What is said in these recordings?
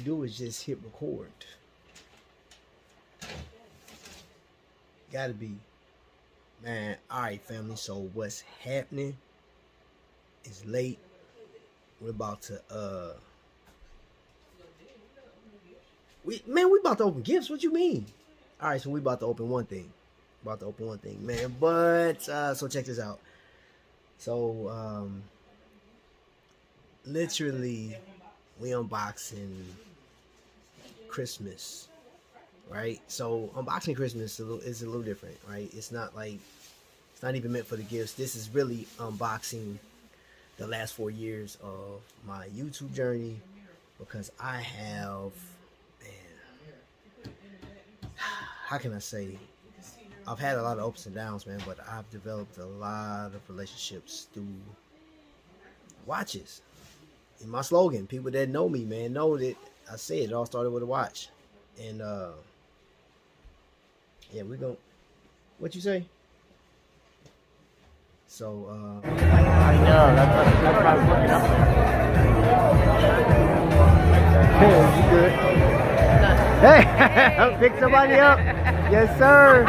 you do is just hit record. Gotta be. Man, alright family, so what's happening? It's late. We're about to we about to open gifts. What you mean? Alright, so we about to open one thing. Man. But so check this out. So literally we unboxing Christmas. Right, so unboxing Christmas is a little different, right? It's not even meant for the gifts. This is really unboxing the last 4 years of my YouTube journey, because I have, man, how can I say? I've had a lot of ups and downs, man, but I've developed a lot of relationships through watches. And my slogan, people that know me, man, know that I say it all started with a watch. And yeah, we gon' what you say? So I know that's what I was looking up there. Hey, you good? Hey, pick somebody up. Yes, sir.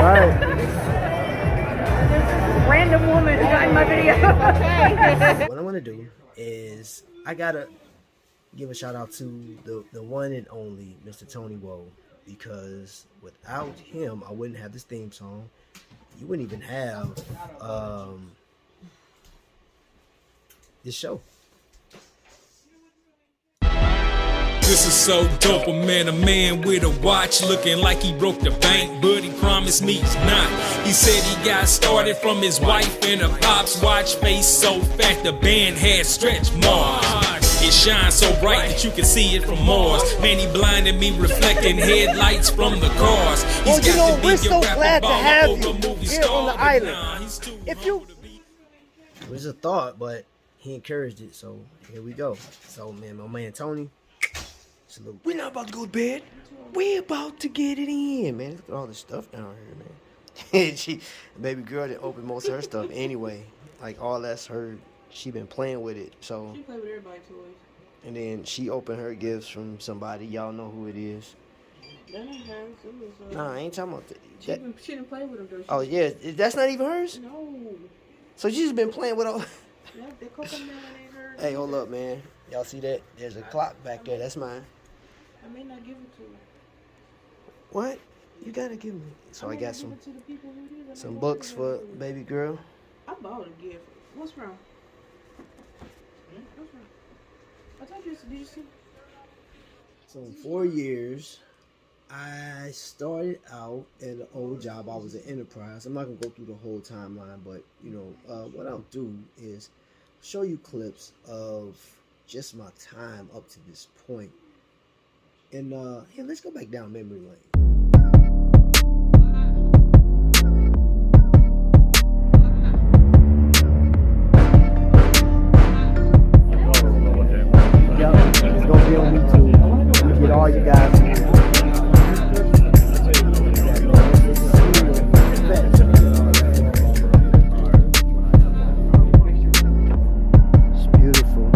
Right. Random woman got in my video. What I'm gonna do is I gotta give a shout out to the one and only Mr. Tony Woe, because without him I wouldn't have this theme song. You wouldn't even have this show. This is so dope, a man with a watch looking like he broke the bank, but he promised me he's not. He said he got started from his wife and a pop's watch, face so fat the band had stretch marks. It shines so bright that you can see it from Mars. Man, he blinded me reflecting headlights from the cars. Well, you know, we're so glad to have you here on the island. If you, it was a thought, but he encouraged it, so here we go. So man, my man Tony, salute. We're not about to go to bed. We're about to get it in, man. Look at all this stuff down here, man. Baby girl that opened most of her stuff anyway. Like all that's her. She been playing with it, so. She play with everybody's toys. And then she opened her gifts from somebody. Y'all know who it is. That ain't hers. It was, Nah, I ain't talking about that. She didn't play with them though. Oh yeah, that's not even hers. No. So she's just been playing with all. Yeah, the coconut ain't hers. Hey, hold up, man. Y'all see that? There's a clock back there. That's mine. I may not give it to her. What? You gotta give me. So I got some books for baby girl. I bought a gift. What's wrong? What's wrong? I told you. Did you see? So in 4 years, I started out at an old job. I was at Enterprise. I'm not gonna go through the whole timeline, but you know what I'll do is show you clips of just my time up to this point. And yeah, let's go back down memory lane. It's gonna be on YouTube. Let me get all you guys. It's beautiful.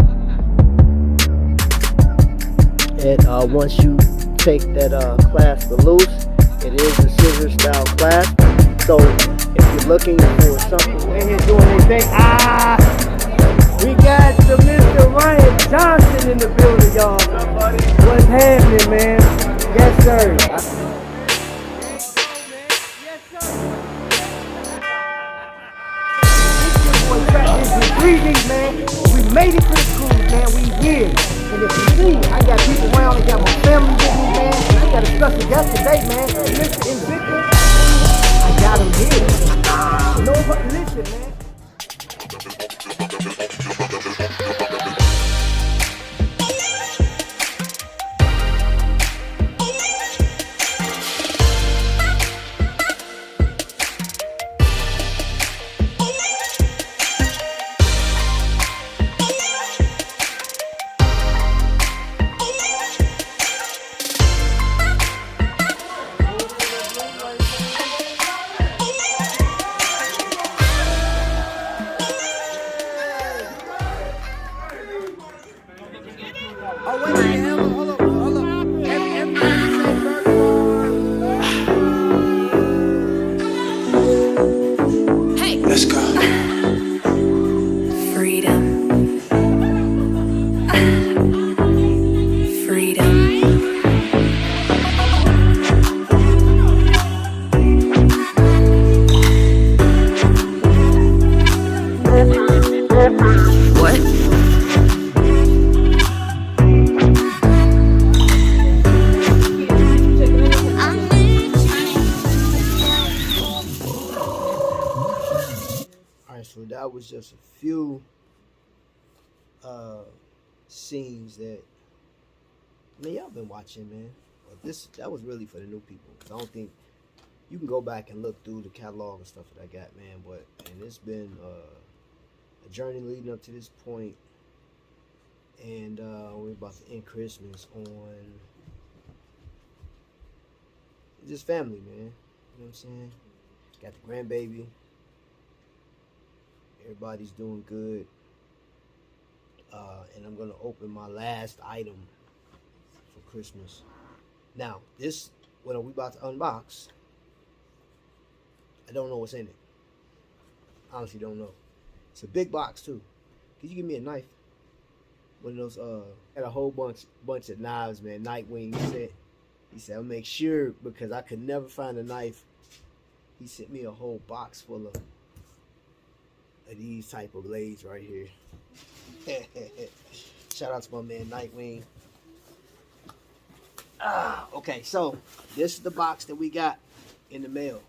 And once you take that clasp loose, it is a scissor style clasp. So if you're looking for something, we're here doing anything. We got the Mr. Ryan Johnson in the building, y'all. What's happening, man? Yes, sir. This is 3D, man. We made it to the cruise, man. We here. And if you see, I got people around. I got my family with me, man. I got a special guest today, man. Mr. Invictus. I got him here. No, but listen, man. that was just a few scenes that, man, y'all been watching, man. But that was really for the new people. I don't think you can go back and look through the catalog and stuff that I got, man. But and it's been a journey leading up to this point, and we're about to end Christmas on just family, man. You know what I'm saying? Got the grandbaby. Everybody's doing good. And I'm gonna open my last item for Christmas. Now, this what we about to unbox. I don't know what's in it. Honestly, don't know. It's a big box too. Could you give me a knife? One of those. Had a whole bunch of knives, man. Nightwing he said I'll make sure because I could never find a knife. He sent me a whole box full of these type of blades right here. Shout out to my man Nightwing. Okay, so this is the box that we got in the mail.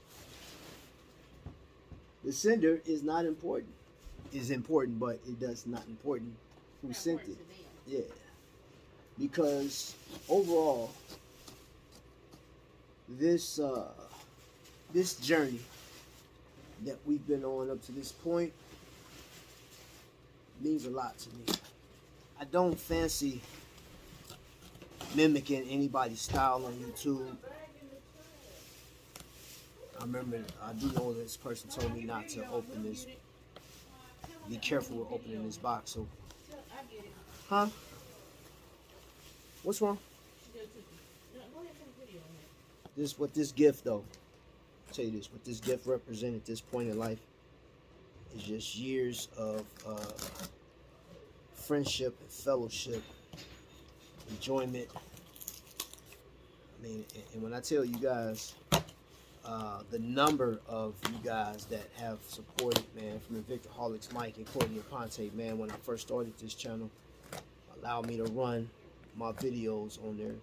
The sender is not important. It's important, but it does not important who sent it. Yeah. Because overall, this journey that we've been on up to this point means a lot to me. I don't fancy mimicking anybody's style on YouTube. I do know this person told me not to open this. Be careful with opening this box. So, huh? What's wrong? This gift though. I'll tell you this, what this gift represents at this point in life is just years of friendship and fellowship, enjoyment. I mean, and when I tell you guys, the number of you guys that have supported, man, from Invictaholics Mike and Courtney Aponte, man, when I first started this channel, allowed me to run my videos on there.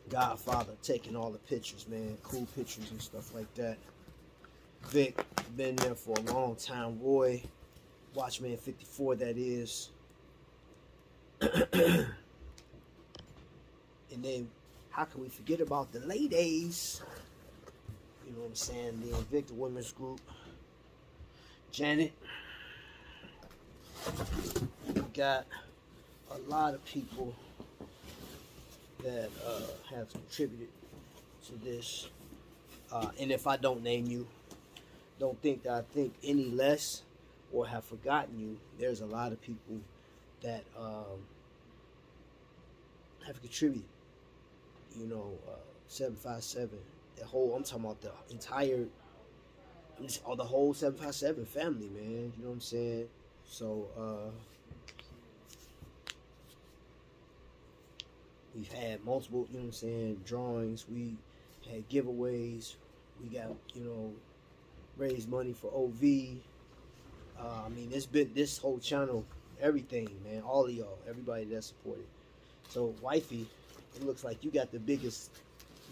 Godfather taking all the pictures, man, cool pictures and stuff like that. Vic, been there for a long time. Roy, Watchman 54, that is. And then, how can we forget about the ladies? You know what I'm saying? The Invicta Women's Group. Janet. We got a lot of people that have contributed to this. And if I don't name you, don't think that I think any less or have forgotten you. There's a lot of people that have contributed. You know, 757, the whole, I'm talking about the entire, the whole 757 family, man. You know what I'm saying? So, we've had multiple, you know what I'm saying, drawings. We had giveaways. We got, you know, raised money for OV. I mean, it's been this whole channel, everything, man. All of y'all, everybody that supported. So, wifey, it looks like you got the biggest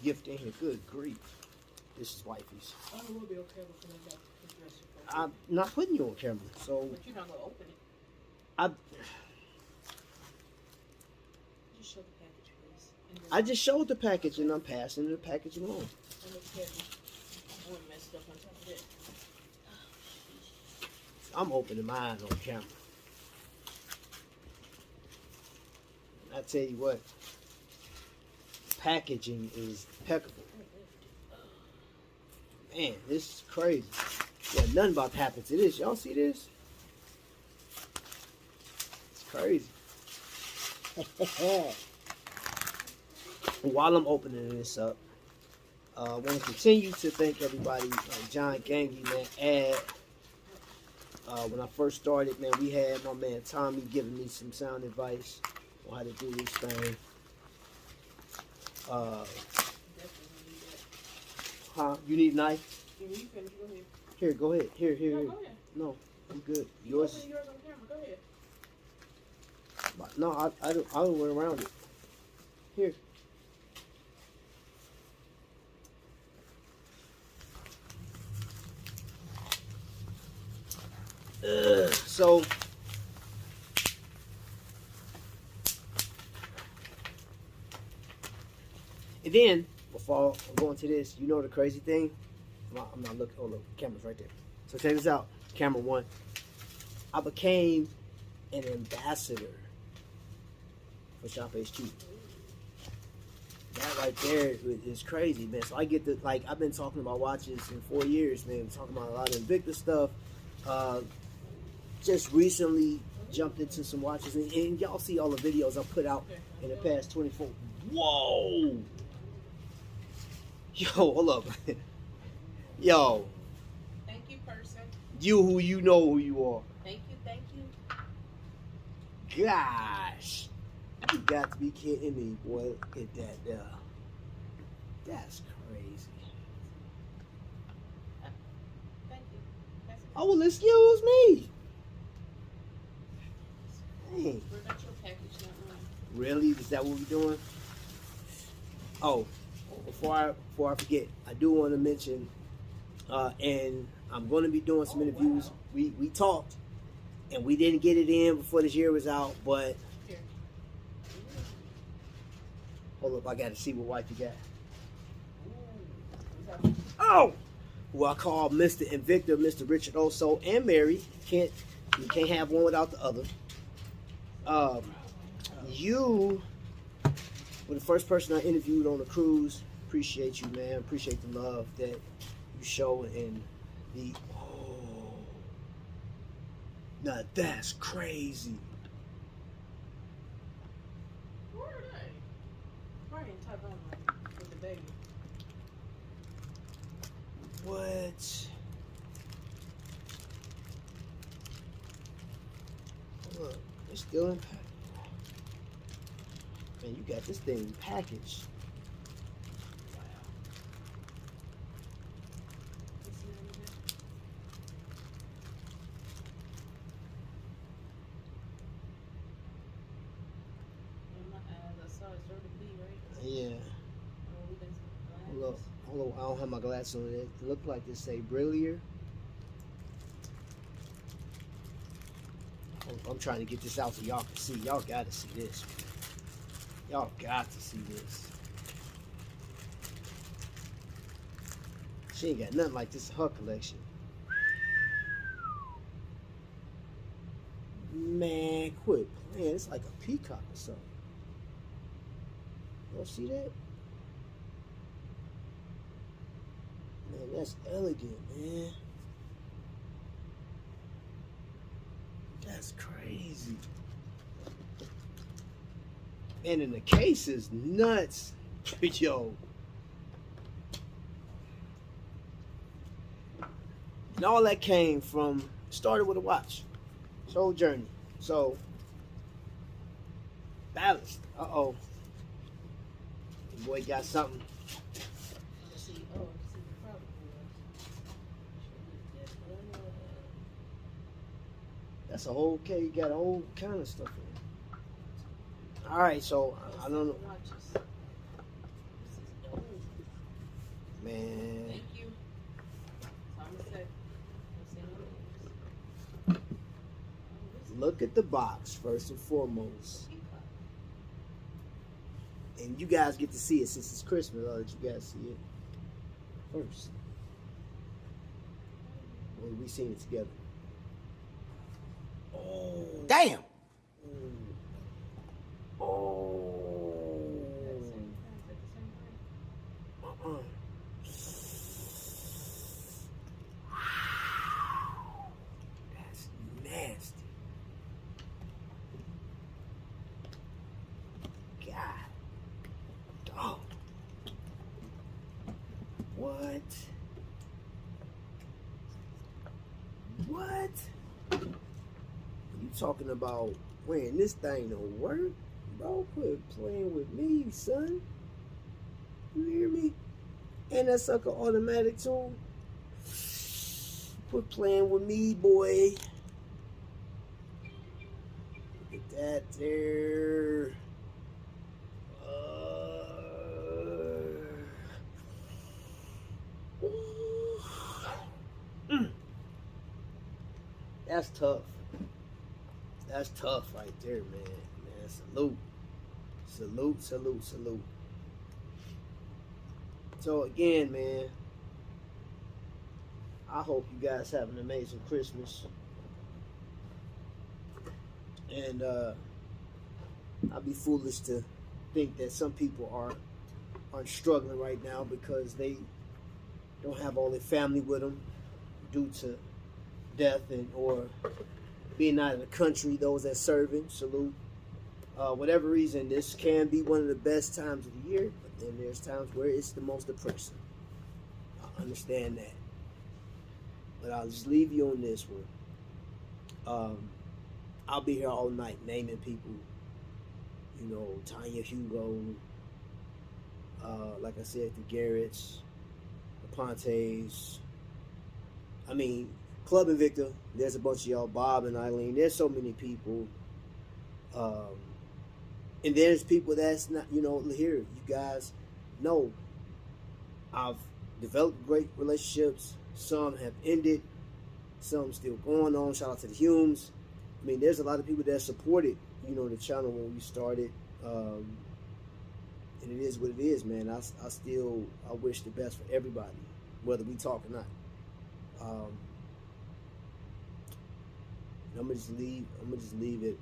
gift in here. Good grief. This is wifey's. I will be okay because I got the dress. I'm not putting you on camera, so. But you're not going to open it. Just show the package, please. I just showed the package and I'm passing the package along. I look heavy. I want messed up on top of that. I'm opening mine on camera. I tell you what, packaging is impeccable. Man, this is crazy. Yeah, nothing about to happen to this. Y'all see this? It's crazy. While I'm opening this up, I want to continue to thank everybody. John Gangy, man, Ad. When I first started, man, we had my man Tommy giving me some sound advice on how to do this thing. You need a knife? Yeah, you finish. Go ahead. Here, go ahead. Here. No, go ahead. No, I'm good. Yours. Open yours on camera. Go ahead. No, I don't went around it. Here. So and then before I go into this, you know the crazy thing? I'm not looking. Oh look, camera's right there. So check this out. Camera one. I became an ambassador for Shop HQ. That right there is crazy, man. So I get the I've been talking about watches in 4 years, man. Talking about a lot of Invicta stuff. Just recently jumped into some watches, and y'all see all the videos I put out in the past 24. Whoa! Yo, hold up. Yo. Thank you, person. You who you know who you are. Thank you, thank you. Gosh. You got to be kidding me, boy. Look at that there. That's crazy. Thank you. Oh, well, excuse me. Dang. We're not your package, not mine. Really? Is that what we're doing? Oh, before I forget, I do want to mention, and I'm going to be doing some interviews. Wow. We talked, and we didn't get it in before this year was out, but Here. hold up, I got to see what watch you got. Ooh. Oh! Who I call Mr. Invicta, Mr. Richard Oso, and Mary. You can't have one without the other. You were the first person I interviewed on the cruise. Appreciate you, man. Appreciate the love that you show and the. Oh, now that's crazy. Where are they? Probably in Taiwan with the baby. What? Look, it's still in package. Man, you got this thing packaged. Wow. You see any of that? In my eyes, I saw it's dirty B, right? Yeah. Oh, we got some Hold up. Hold on. I don't have my glasses on. It looked like it say Brillier. I'm trying to get this out so y'all can see. Y'all got to see this. Y'all got to see this. She ain't got nothing like this in her collection. Man, quit playing. It's like a peacock or something. Y'all see that? Man, that's elegant, man. That's crazy. And in the case is nuts. Yo. And all that came from, started with a watch. This whole journey. So, ballast. Uh-oh. The boy got something. see, the problem was. That's a whole case. You got a whole kind of stuff in it. All right, so I don't know. Man. Thank you. Thomas said, Look at the box first and foremost. And you guys get to see it since it's Christmas. I'll let you guys see it first. When we seen it together. Oh. Damn. Oh. That's nasty. God. Dog. What? What? You talking about wearing this thing to work? Bro, quit playing with me, son. You hear me? And that sucker automatic too. Quit playing with me, boy. Look at that there. That's tough. That's tough right there, man. Man, salute. Salute, salute, salute. So again, man, I hope you guys have an amazing Christmas. And I'd be foolish to think that some people aren't struggling right now because they don't have all their family with them due to death and or being out of the country. Those that serving, salute. Whatever reason, this can be one of the best times of the year, but then there's times where it's the most depressing. I understand that, but I'll just leave you on this one. I'll be here all night naming people. You know, Tanya Hugo, like I said, the Garretts, the Pontes. I mean, Club and Victor, there's a bunch of y'all, Bob and Eileen. There's so many people. And there's people that's not, you know, here. You guys know I've developed great relationships. Some have ended. Some still going on. Shout out to the Humes. I mean, there's a lot of people that supported, you know, the channel when we started. And it is what it is, man. I wish the best for everybody, whether we talk or not. I'm gonna just leave it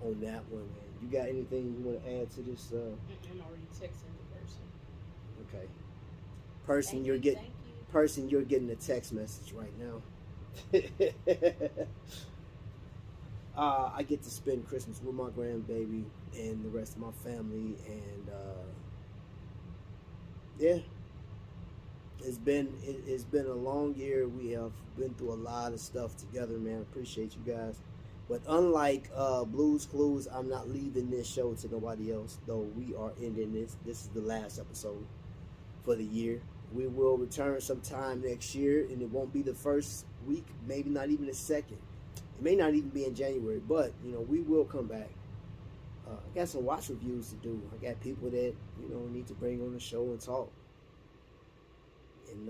on that one, man. You got anything you want to add to this? I'm already texting the person. Okay. Person, you're getting a text message right now. I get to spend Christmas with my grandbaby and the rest of my family, and yeah, it's been a long year. We have been through a lot of stuff together, man. Appreciate you guys. But unlike Blues Clues, I'm not leaving this show to nobody else, though we are ending this. This is the last episode for the year. We will return sometime next year, and it won't be the first week, maybe not even the second. It may not even be in January, but, you know, we will come back. I got some watch reviews to do. I got people that, you know, need to bring on the show and talk. And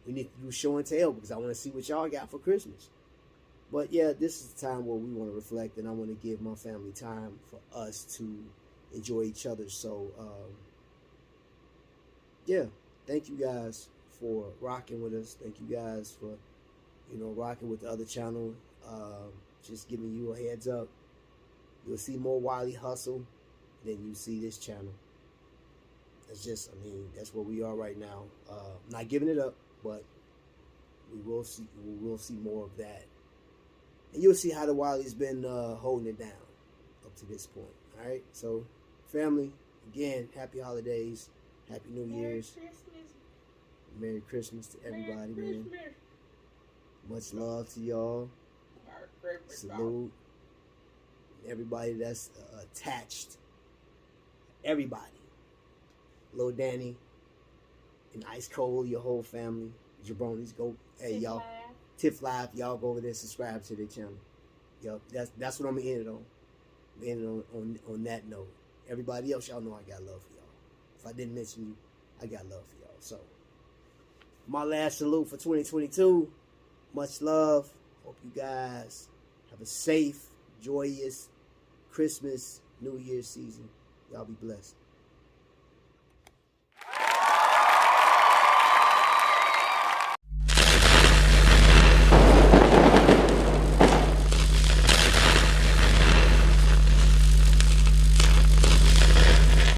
we need to do show and tell because I want to see what y'all got for Christmas. But yeah, this is the time where we want to reflect, and I want to give my family time for us to enjoy each other. So, yeah, thank you guys for rocking with us. Thank you guys for, you know, rocking with the other channel. Just giving you a heads up. You'll see more Wiley Hustle than you see this channel. It's just, I mean, that's where we are right now. Not giving it up, but we will see more of that. And you'll see how the Wiley's been holding it down up to this point. All right, so family, again, happy holidays, happy New Year's, Merry Christmas to everybody, man. Much love to y'all. Salute everybody that's attached. Everybody, Lil Danny and Ice Cold, your whole family, Jabronis, go, hey y'all. Tiff Live, y'all go over there, subscribe to their channel. Yo, that's what I'm gonna end it on. End it on that note. Everybody else, y'all know I got love for y'all. If I didn't mention you, I got love for y'all. So, my last salute for 2022. Much love. Hope you guys have a safe, joyous Christmas, New Year's season. Y'all be blessed.